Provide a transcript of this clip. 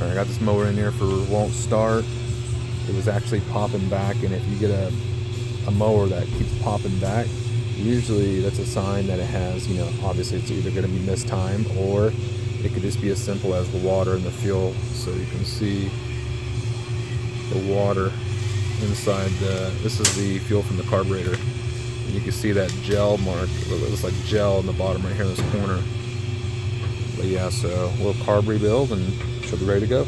I got this mower in there for won't start. It was actually popping back, and if you get a mower that keeps popping back, usually that's a sign that it has, obviously it's either going to be mistimed, or it could just be as simple as the water and the fuel. So you can see the water inside this is the fuel from the carburetor. And you can see that gel mark, it looks like gel in the bottom right here in this corner. But yeah, so we'll carb rebuild and she'll be ready to go.